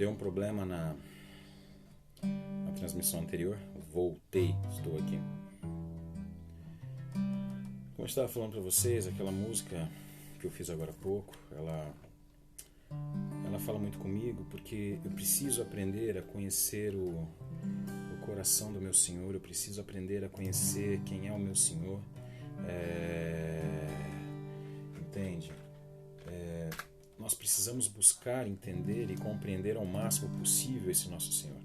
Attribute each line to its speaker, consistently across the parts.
Speaker 1: Deu um problema na transmissão anterior. Voltei, estou aqui. Como eu estava falando para vocês, aquela música que eu fiz agora há pouco, ela fala muito comigo, porque eu preciso aprender a conhecer o coração do meu Senhor, eu preciso aprender a conhecer quem é o meu Senhor. Entende? Nós precisamos buscar, entender e compreender ao máximo possível esse nosso Senhor.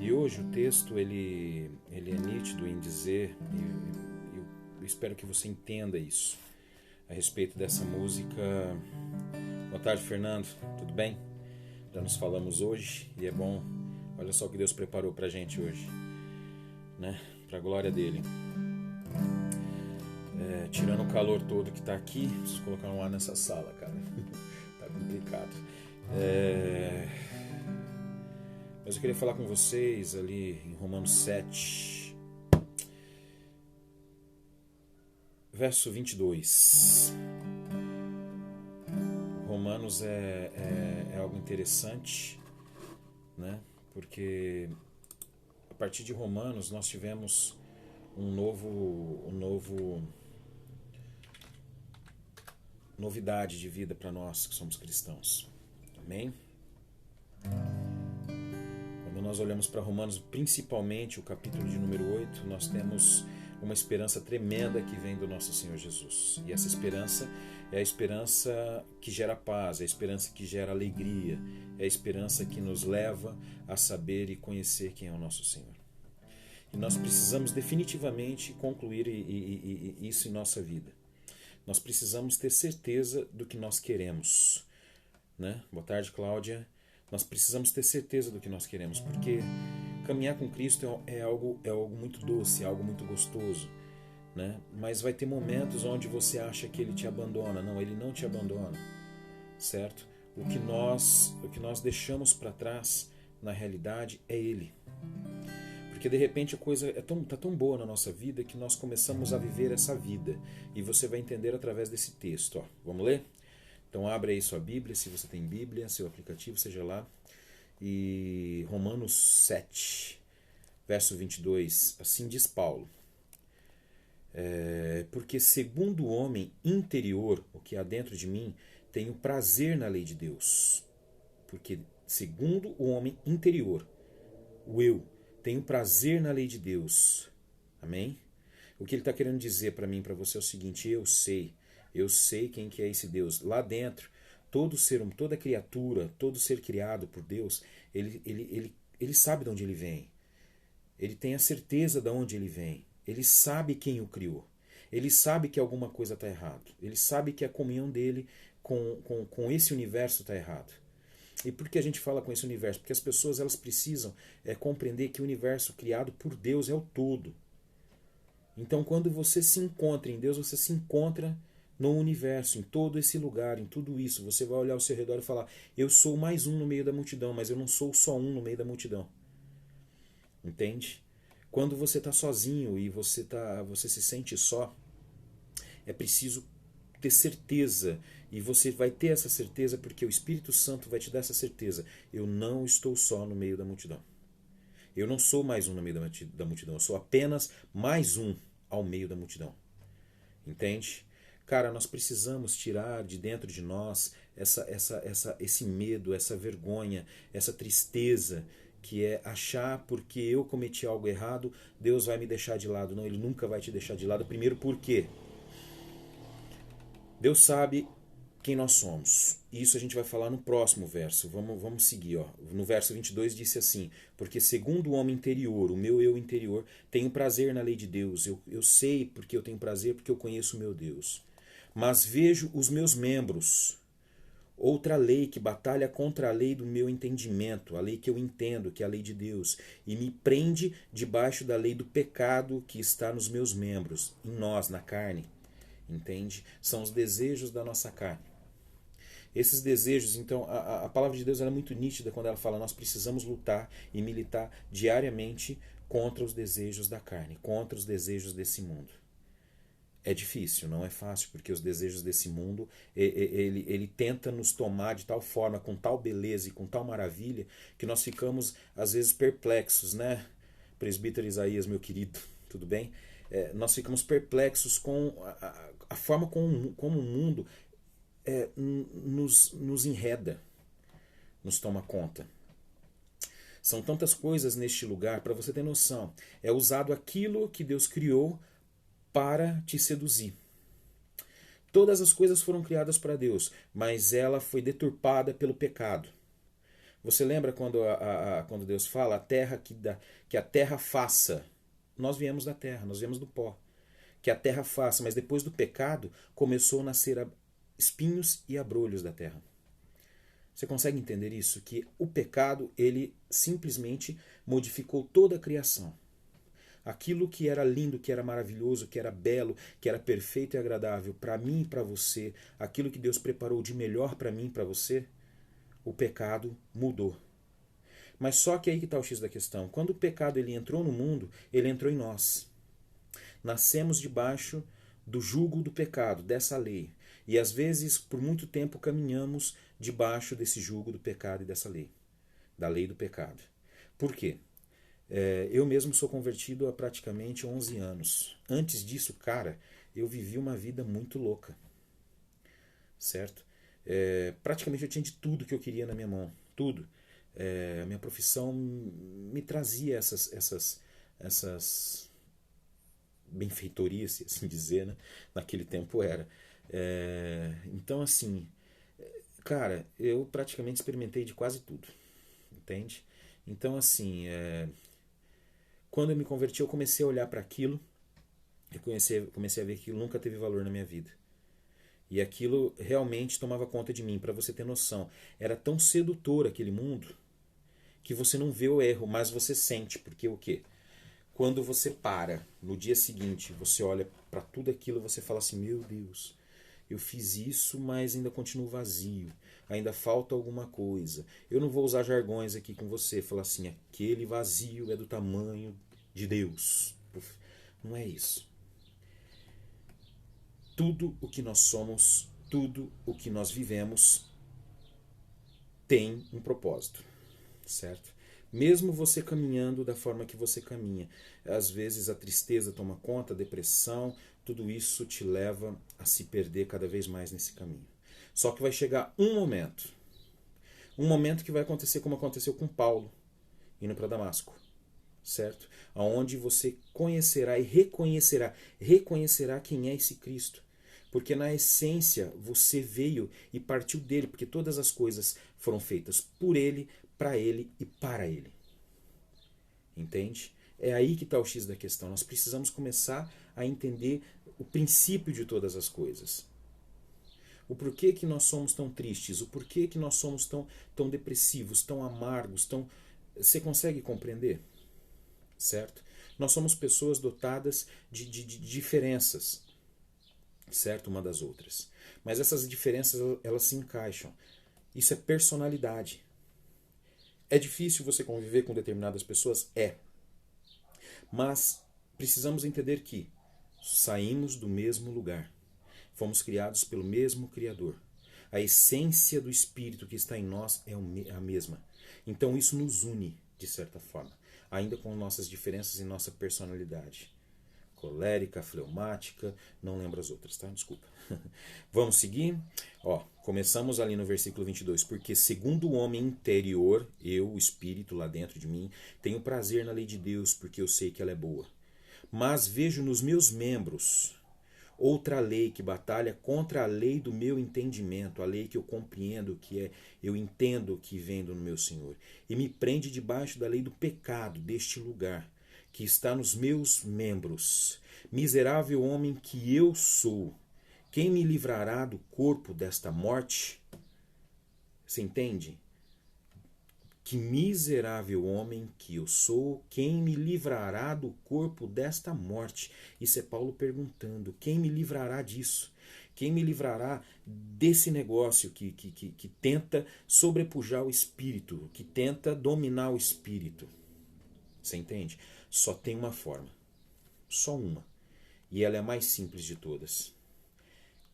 Speaker 1: E hoje o texto ele é nítido em dizer, e eu espero que você entenda isso, a respeito dessa música. Boa tarde, Fernando, tudo bem? Já nos falamos hoje e é bom, olha só o que Deus preparou pra gente hoje, né? Pra glória dele. Tirando o calor todo que tá aqui, preciso colocar um ar nessa sala, cara. Tá complicado. Mas eu queria falar com vocês ali em Romanos 7, verso 22. Romanos é algo interessante, né? Porque a partir de Romanos nós tivemos novidade de vida para nós que somos cristãos. Amém? Quando nós olhamos para Romanos, principalmente o capítulo de número 8, nós temos uma esperança tremenda que vem do nosso Senhor Jesus. E essa esperança é a esperança que gera paz, é a esperança que gera alegria, é a esperança que nos leva a saber e conhecer quem é o nosso Senhor. E nós precisamos definitivamente concluir isso em nossa vida. Nós precisamos ter certeza do que nós queremos, né? Boa tarde, Cláudia. Nós precisamos ter certeza do que nós queremos, porque caminhar com Cristo é algo muito doce, é algo muito gostoso, né? Mas vai ter momentos onde você acha que Ele te abandona. Não, Ele não te abandona, certo? O que nós deixamos para trás, na realidade, é Ele. Porque de repente a coisa está tão boa na nossa vida que nós começamos a viver essa vida. E você vai entender através desse texto. Ó. Vamos ler? Então abre aí sua Bíblia, se você tem Bíblia, seu aplicativo, seja lá. E Romanos 7, verso 22, assim diz Paulo. Porque segundo o homem interior, o que há dentro de mim, tenho prazer na lei de Deus. Porque segundo o homem interior, o eu, tenho prazer na lei de Deus. Amém? O que ele está querendo dizer para mim e para você é o seguinte: eu sei quem que é esse Deus. Lá dentro, toda criatura, todo ser criado por Deus, ele sabe de onde ele vem. Ele tem a certeza de onde ele vem. Ele sabe quem o criou. Ele sabe que alguma coisa está errada. Ele sabe que a comunhão dele com esse universo está errada. E por que a gente fala com esse universo? Porque as pessoas elas precisam compreender que o universo criado por Deus é o todo. Então quando você se encontra em Deus, você se encontra no universo, em todo esse lugar, em tudo isso. Você vai olhar ao seu redor e falar: eu sou mais um no meio da multidão, mas eu não sou só um no meio da multidão. Entende? Quando você está sozinho e você se sente só, é preciso ter certeza, e você vai ter essa certeza porque o Espírito Santo vai te dar essa certeza. Eu não estou só no meio da multidão. Eu não sou mais um no meio da multidão, eu sou apenas mais um ao meio da multidão. Entende? Cara, nós precisamos tirar de dentro de nós esse medo, essa vergonha, essa tristeza, que é achar porque eu cometi algo errado, Deus vai me deixar de lado. Não, Ele nunca vai te deixar de lado. Primeiro, por quê? Deus sabe quem nós somos. Isso a gente vai falar no próximo verso. Vamos seguir. Ó. No verso 22 disse assim: porque segundo o homem interior, o meu eu interior, tenho prazer na lei de Deus. Eu sei porque eu tenho prazer, porque eu conheço o meu Deus. Mas vejo os meus membros, outra lei que batalha contra a lei do meu entendimento, a lei que eu entendo, que é a lei de Deus, e me prende debaixo da lei do pecado que está nos meus membros, em nós, na carne. Entende? São os desejos da nossa carne. Esses desejos, então, a palavra de Deus ela é muito nítida quando ela fala: nós precisamos lutar e militar diariamente contra os desejos da carne, contra os desejos desse mundo. É difícil, não é fácil, porque os desejos desse mundo, ele tenta nos tomar de tal forma, com tal beleza e com tal maravilha, que nós ficamos, às vezes, perplexos, né? Presbítero Isaías, meu querido, tudo bem? Nós ficamos perplexos com a forma como o mundo nos enreda, nos toma conta. São tantas coisas neste lugar, para você ter noção. É usado aquilo que Deus criou para te seduzir. Todas as coisas foram criadas para Deus, mas ela foi deturpada pelo pecado. Você lembra quando Deus fala a terra que a terra faça? Nós viemos da terra, nós viemos do pó. Que a terra faça, mas depois do pecado começou a nascer espinhos e abrolhos da terra. Você consegue entender isso? Que o pecado, ele simplesmente modificou toda a criação. Aquilo que era lindo, que era maravilhoso, que era belo, que era perfeito e agradável para mim e para você, aquilo que Deus preparou de melhor para mim e para você, o pecado mudou. Mas só que aí que está o X da questão. Quando o pecado ele entrou no mundo, ele entrou em nós. Nascemos debaixo do jugo do pecado, dessa lei. E às vezes, por muito tempo, caminhamos debaixo desse jugo do pecado e dessa lei. Da lei do pecado. Por quê? Eu mesmo sou convertido há praticamente 11 anos. Antes disso, cara, eu vivi uma vida muito louca. Certo? Praticamente eu tinha de tudo que eu queria na minha mão. Tudo. A minha profissão me trazia essas benfeitorias, se assim dizer, né? Naquele tempo era. Então, assim, cara, eu praticamente experimentei de quase tudo. Entende? Então, assim, quando eu me converti, eu comecei a olhar para aquilo. Eu comecei a ver que aquilo nunca teve valor na minha vida. E aquilo realmente tomava conta de mim, para você ter noção. Era tão sedutor aquele mundo que você não vê o erro, mas você sente. Porque o quê? Quando você para, no dia seguinte, você olha para tudo aquilo, você fala assim, meu Deus, eu fiz isso, mas ainda continuo vazio. Ainda falta alguma coisa. Eu não vou usar jargões aqui com você, falar assim, aquele vazio é do tamanho de Deus. Não é isso. Tudo o que nós somos, tudo o que nós vivemos tem um propósito, certo? Mesmo você caminhando da forma que você caminha, às vezes a tristeza toma conta, a depressão, tudo isso te leva a se perder cada vez mais nesse caminho. Só que vai chegar um momento que vai acontecer como aconteceu com Paulo, indo para Damasco, certo? Aonde você conhecerá e reconhecerá quem é esse Cristo. Porque na essência você veio e partiu dele, porque todas as coisas foram feitas por ele, para ele e para ele. Entende? É aí que está o X da questão. Nós precisamos começar a entender o princípio de todas as coisas. O porquê que nós somos tão tristes, o porquê que nós somos tão depressivos, tão amargos, Você consegue compreender? Certo? Nós somos pessoas dotadas de diferenças, certo? Uma das outras. Mas essas diferenças, elas se encaixam. Isso é personalidade. É difícil você conviver com determinadas pessoas? Mas precisamos entender que saímos do mesmo lugar. Fomos criados pelo mesmo Criador. A essência do Espírito que está em nós é a mesma. Então isso nos une, de certa forma. Ainda com nossas diferenças e nossa personalidade. Colérica, fleumática, não lembro as outras, tá? Desculpa. Vamos seguir? Começamos ali no versículo 22. Porque segundo o homem interior, eu, o Espírito lá dentro de mim, tenho prazer na lei de Deus, porque eu sei que ela é boa. Mas vejo nos meus membros outra lei que batalha contra a lei do meu entendimento, a lei que eu compreendo, eu entendo que vem do meu Senhor, e me prende debaixo da lei do pecado deste lugar, que está nos meus membros. Miserável homem que eu sou, quem me livrará do corpo desta morte? Você entende? Que miserável homem que eu sou, quem me livrará do corpo desta morte? Isso é Paulo perguntando, quem me livrará disso? Quem me livrará desse negócio que tenta sobrepujar o espírito, que tenta dominar o espírito? Você entende? Só tem uma forma, só uma, E ela é a mais simples de todas.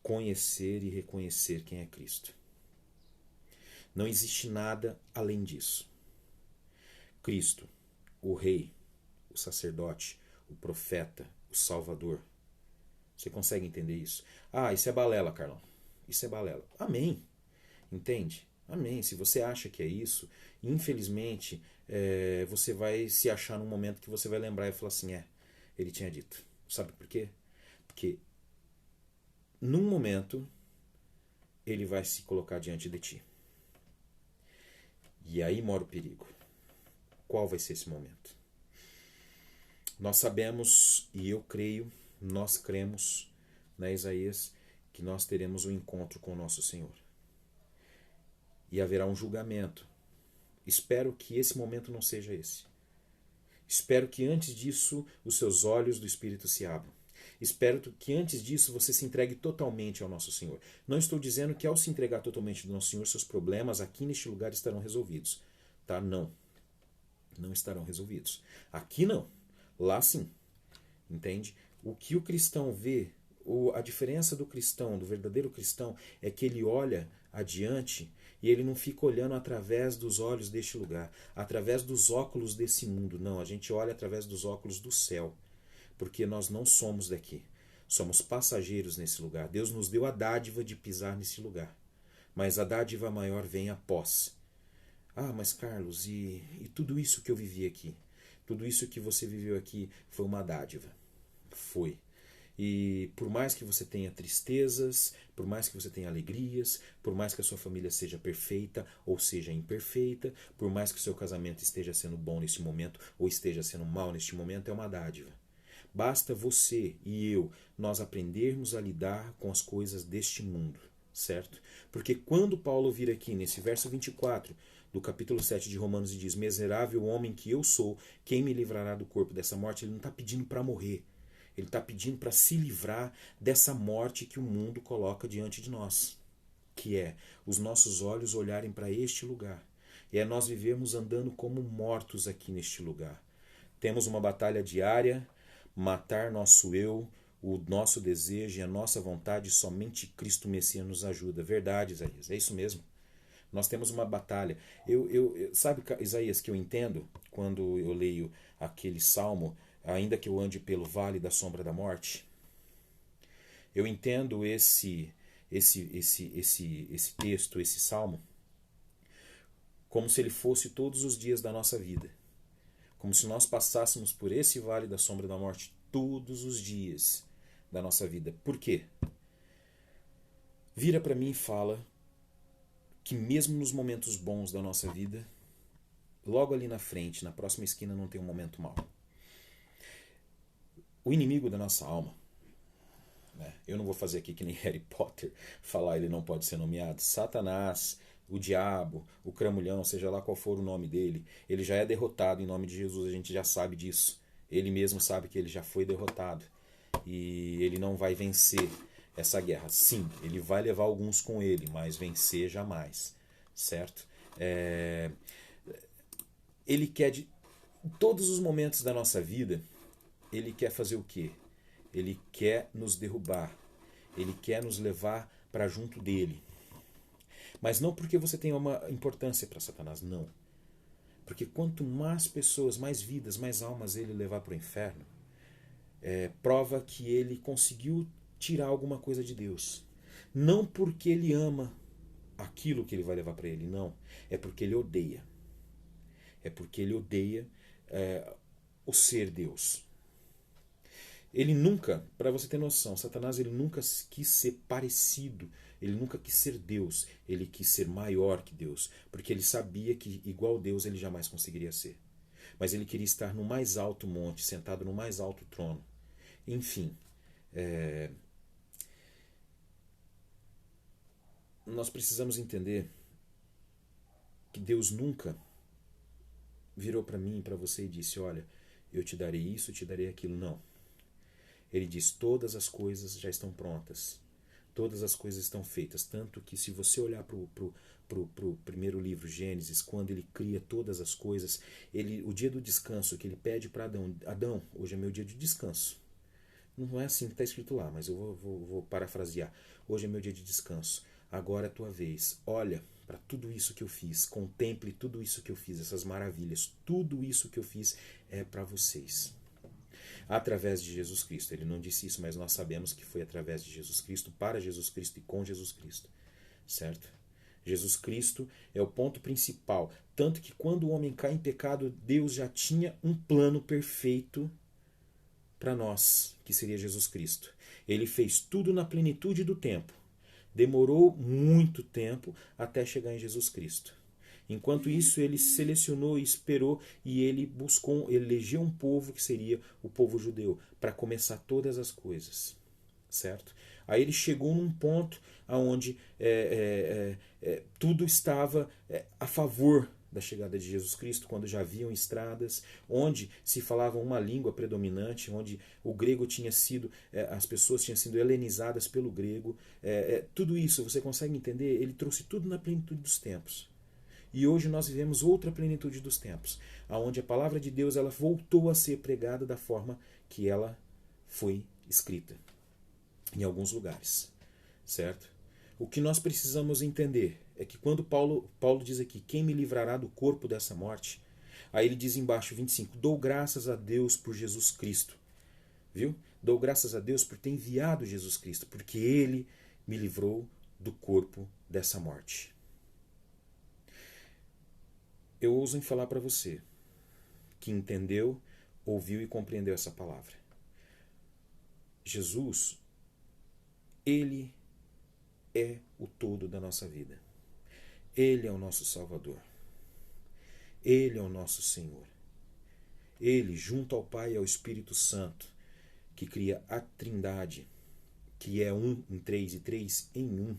Speaker 1: Conhecer e reconhecer quem é Cristo. Não existe nada além disso. Cristo, o Rei, o sacerdote, o profeta, o Salvador. Você consegue entender isso? Ah, isso é balela, Carlão. Isso é balela. Amém. Entende? Amém. Se você acha que é isso, infelizmente, você vai se achar num momento que você vai lembrar e falar assim, ele tinha dito. Sabe por quê? Porque num momento ele vai se colocar diante de ti. E aí mora o perigo. Qual vai ser esse momento? Nós sabemos, e eu creio, nós cremos, né, Isaías, que nós teremos um encontro com o nosso Senhor. E haverá um julgamento. Espero que esse momento não seja esse. Espero que antes disso os seus olhos do Espírito se abram. Espero que antes disso você se entregue totalmente ao nosso Senhor. Não estou dizendo que ao se entregar totalmente ao nosso Senhor, seus problemas aqui neste lugar estarão resolvidos. Tá? Não. Não estarão resolvidos. Aqui não. Lá sim. Entende? O que o cristão vê, a diferença do cristão, do verdadeiro cristão, é que ele olha adiante e ele não fica olhando através dos olhos deste lugar, através dos óculos desse mundo. Não, a gente olha através dos óculos do céu. Porque nós não somos daqui. Somos passageiros nesse lugar. Deus nos deu a dádiva de pisar nesse lugar. Mas a dádiva maior vem após. Ah, mas Carlos, e tudo isso que eu vivi aqui? Tudo isso que você viveu aqui foi uma dádiva. Foi. E por mais que você tenha tristezas, por mais que você tenha alegrias, por mais que a sua família seja perfeita ou seja imperfeita, por mais que o seu casamento esteja sendo bom neste momento ou esteja sendo mal neste momento, é uma dádiva. Basta você e eu, nós aprendermos a lidar com as coisas deste mundo, certo? Porque quando Paulo vir aqui nesse verso 24 do capítulo 7 de Romanos e diz: miserável homem que eu sou, quem me livrará do corpo dessa morte? Ele não está pedindo para morrer. Ele está pedindo para se livrar dessa morte que o mundo coloca diante de nós, que é os nossos olhos olharem para este lugar. E é nós vivermos andando como mortos aqui neste lugar. Temos uma batalha diária, matar nosso eu, o nosso desejo e a nossa vontade, somente Cristo Messias nos ajuda. Verdade, Isaías, é isso mesmo. Nós temos uma batalha. Sabe, Isaías, que eu entendo quando eu leio aquele salmo, ainda que eu ande pelo vale da sombra da morte? Eu entendo esse texto, esse salmo, como se ele fosse todos os dias da nossa vida. Como se nós passássemos por esse vale da sombra da morte todos os dias da nossa vida. Por quê? Vira para mim e fala que mesmo nos momentos bons da nossa vida, logo ali na frente, na próxima esquina, não tem um momento mau. O inimigo da nossa alma, né? Eu não vou fazer aqui que nem Harry Potter, falar ele não pode ser nomeado. Satanás, o diabo, o cramulhão, seja lá qual for o nome dele, ele já é derrotado em nome de Jesus, a gente já sabe disso. Ele mesmo sabe que ele já foi derrotado e ele não vai vencer essa guerra. Sim, ele vai levar alguns com ele, mas vencer jamais, certo? Ele quer, de todos os momentos da nossa vida, ele quer fazer o quê? Ele quer nos derrubar, ele quer nos levar para junto dele. Mas não porque você tenha uma importância para Satanás, não. Porque quanto mais pessoas, mais vidas, mais almas ele levar para o inferno, prova que ele conseguiu tirar alguma coisa de Deus. Não porque ele ama aquilo que ele vai levar para ele, não. É porque ele odeia. É porque ele odeia o ser Deus. Ele nunca, para você ter noção, Satanás ele nunca quis ser parecido, ele nunca quis ser Deus, ele quis ser maior que Deus, porque ele sabia que igual Deus ele jamais conseguiria ser. Mas ele queria estar no mais alto monte, sentado no mais alto trono. Enfim, nós precisamos entender que Deus nunca virou para mim e para você e disse: olha, eu te darei isso, eu te darei aquilo. Não. Ele diz: todas as coisas já estão prontas. Todas as coisas estão feitas. Tanto que se você olhar para o primeiro livro, Gênesis, quando ele cria todas as coisas, o dia do descanso que ele pede para Adão: Adão, hoje é meu dia de descanso. Não é assim que está escrito lá, mas eu vou parafrasear. Hoje é meu dia de descanso. Agora é a tua vez. Olha para tudo isso que eu fiz. Contemple tudo isso que eu fiz, essas maravilhas. Tudo isso que eu fiz é para vocês. Através de Jesus Cristo. Ele não disse isso, mas nós sabemos que foi através de Jesus Cristo, para Jesus Cristo e com Jesus Cristo. Certo? Jesus Cristo é o ponto principal. Tanto que quando o homem cai em pecado, Deus já tinha um plano perfeito para nós, que seria Jesus Cristo. Ele fez tudo na plenitude do tempo. Demorou muito tempo até chegar em Jesus Cristo. Enquanto isso, ele selecionou e esperou e ele buscou, elegeu um povo que seria o povo judeu, para começar todas as coisas. Certo? Aí ele chegou num ponto onde tudo estava a favor da chegada de Jesus Cristo, quando já haviam estradas, onde se falava uma língua predominante, onde o grego tinha sido, as pessoas tinham sido helenizadas pelo grego. Tudo isso, você consegue entender? Ele trouxe tudo na plenitude dos tempos. E hoje nós vivemos outra plenitude dos tempos, onde a palavra de Deus ela voltou a ser pregada da forma que ela foi escrita, em alguns lugares. Certo? O que nós precisamos entender é que quando Paulo diz aqui, quem me livrará do corpo dessa morte? Aí ele diz embaixo, 25, dou graças a Deus por Jesus Cristo. Viu? Dou graças a Deus por ter enviado Jesus Cristo, porque Ele me livrou do corpo dessa morte. Eu ouso em falar para você, que entendeu, ouviu e compreendeu essa palavra. Jesus, Ele é o todo da nossa vida. Ele é o nosso Salvador. Ele é o nosso Senhor. Ele, junto ao Pai e ao Espírito Santo, que cria a Trindade, que é um em três e três em um,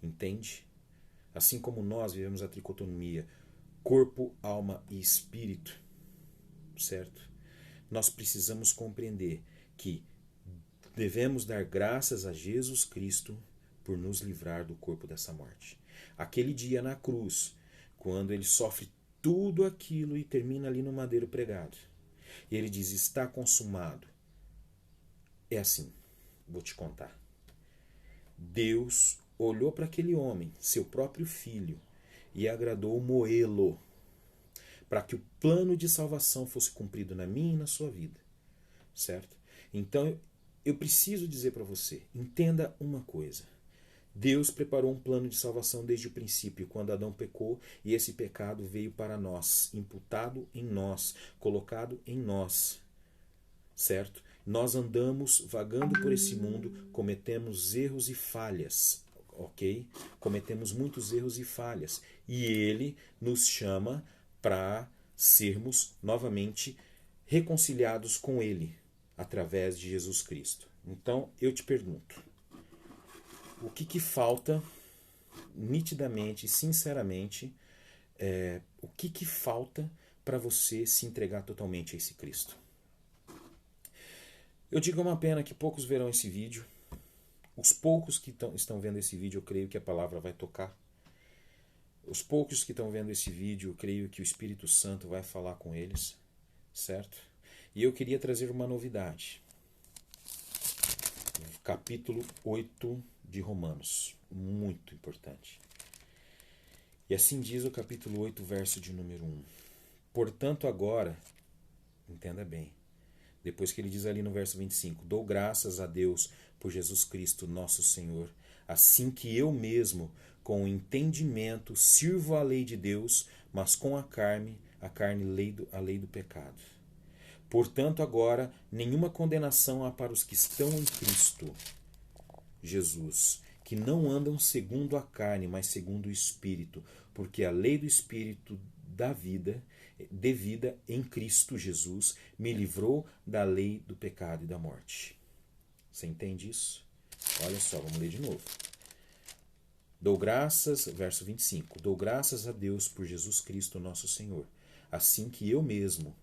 Speaker 1: entende? Assim como nós vivemos a tricotomia, corpo, alma e espírito, certo? Nós precisamos compreender que devemos dar graças a Jesus Cristo por nos livrar do corpo dessa morte. Aquele dia na cruz, quando ele sofre tudo aquilo e termina ali no madeiro pregado, e ele diz, está consumado. É assim, vou te contar. Deus olhou para aquele homem, seu próprio filho, e agradou moê-lo, para que o plano de salvação fosse cumprido na minha e na sua vida. Certo? Então, eu preciso dizer para você, entenda uma coisa. Deus preparou um plano de salvação desde o princípio, quando Adão pecou, e esse pecado veio para nós, imputado em nós, colocado em nós. Certo? Nós andamos vagando por esse mundo, cometemos erros e falhas, ok? Cometemos muitos erros e falhas. E Ele nos chama para sermos novamente reconciliados com Ele, através de Jesus Cristo. Então, eu te pergunto, o que falta, nitidamente, sinceramente, o que falta para você se entregar totalmente a esse Cristo? Eu digo, é uma pena que poucos verão esse vídeo. Os poucos que estão vendo esse vídeo, eu creio que a palavra vai tocar. Os poucos que estão vendo esse vídeo, eu creio que o Espírito Santo vai falar com eles, certo? E eu queria trazer uma novidade. Capítulo 8 de Romanos, muito importante. E assim diz o capítulo 8, verso de número 1. Portanto, agora, entenda bem, depois que ele diz ali no verso 25, dou graças a Deus por Jesus Cristo, nosso Senhor, assim que eu mesmo, com o entendimento, sirvo a lei de Deus, mas com a carne, a lei do pecado. Portanto, agora, nenhuma condenação há para os que estão em Cristo Jesus, que não andam segundo a carne, mas segundo o Espírito, porque a lei do Espírito da vida, devida em Cristo Jesus, me livrou da lei do pecado e da morte. Você entende isso? Olha só, vamos ler de novo. Dou graças, verso 25, dou graças a Deus por Jesus Cristo nosso Senhor, assim que eu mesmo,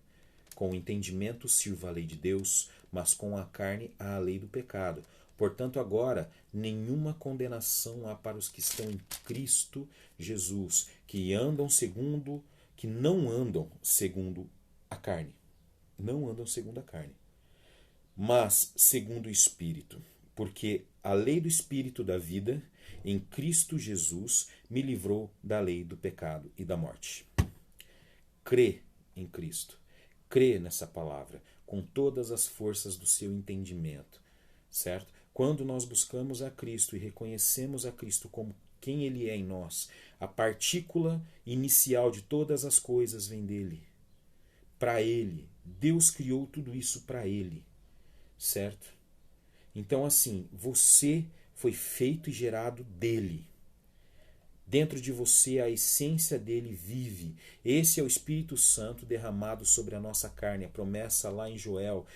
Speaker 1: com o entendimento, sirvo a lei de Deus, mas com a carne a lei do pecado. Portanto, agora, nenhuma condenação há para os que estão em Cristo Jesus, que não andam segundo a carne. Não andam segundo a carne. mas segundo o Espírito, porque a lei do Espírito da vida em Cristo Jesus me livrou da lei do pecado e da morte. Crê em Cristo. Crê nessa palavra com todas as forças do seu entendimento, certo? Quando nós buscamos a Cristo e reconhecemos a Cristo como quem Ele é em nós, a partícula inicial de todas as coisas vem dele. Para Ele. Deus criou tudo isso para Ele, certo? Então, assim, você foi feito e gerado dele. Dentro de você a essência dele vive. Esse é o Espírito Santo derramado sobre a nossa carne. A promessa lá em Joel,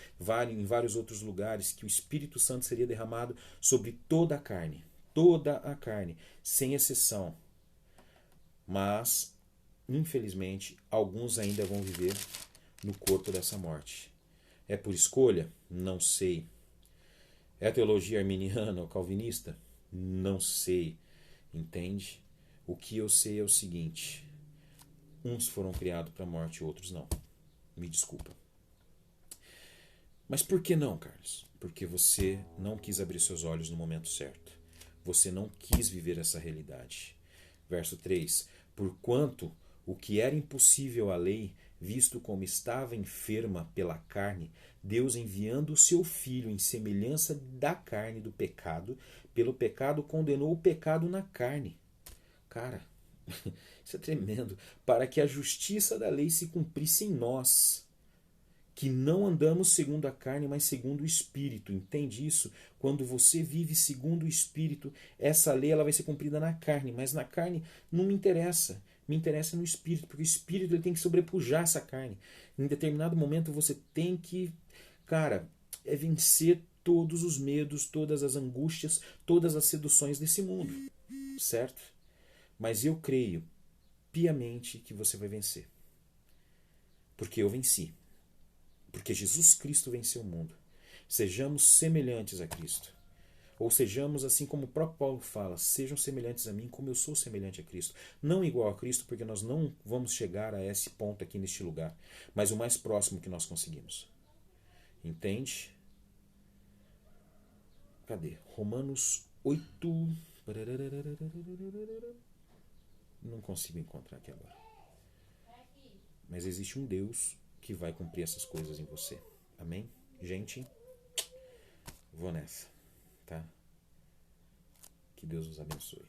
Speaker 1: em vários outros lugares, que o Espírito Santo seria derramado sobre toda a carne. Toda a carne, sem exceção. Mas, infelizmente, alguns ainda vão viver no corpo dessa morte. É por escolha? Não sei. É teologia arminiana ou calvinista? Não sei. Entende? O que eu sei é o seguinte: uns foram criados para a morte, outros não. Me desculpa. Mas por que não, Carlos? Porque você não quis abrir seus olhos no momento certo. Você não quis viver essa realidade. Verso 3: Porquanto o que era impossível à lei, visto como estava enferma pela carne, Deus enviando o seu Filho em semelhança da carne do pecado, pelo pecado condenou o pecado na carne. Cara, isso é tremendo. Para que a justiça da lei se cumprisse em nós, que não andamos segundo a carne, mas segundo o Espírito. Entende isso? Quando você vive segundo o Espírito, essa lei ela vai ser cumprida na carne, mas na carne não me interessa. Me interessa no Espírito, porque o Espírito ele tem que sobrepujar essa carne. Em determinado momento você tem que, cara, vencer todos os medos, todas as angústias, todas as seduções desse mundo, certo? Mas eu creio piamente que você vai vencer. Porque eu venci. Porque Jesus Cristo venceu o mundo. Sejamos semelhantes a Cristo. Ou sejamos, assim como o próprio Paulo fala, sejam semelhantes a mim como eu sou semelhante a Cristo. Não igual a Cristo, porque nós não vamos chegar a esse ponto aqui neste lugar, mas o mais próximo que nós conseguimos. Entende? Cadê? Romanos 8. Não consigo encontrar aqui agora. Mas existe um Deus que vai cumprir essas coisas em você. Amém? Gente, vou nessa, tá? Que Deus os abençoe.